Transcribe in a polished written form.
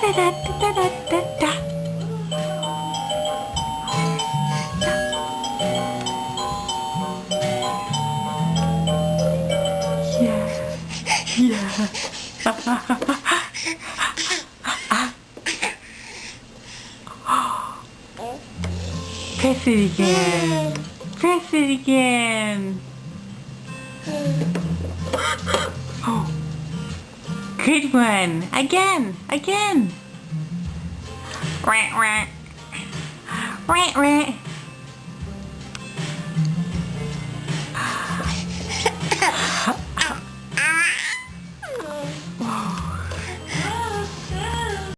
Da-da-da-da-da-da. Yeah. Yeah. Press it again. Press it again. Oh. Good one. Again. Again. Rat, rat. Rat, rat.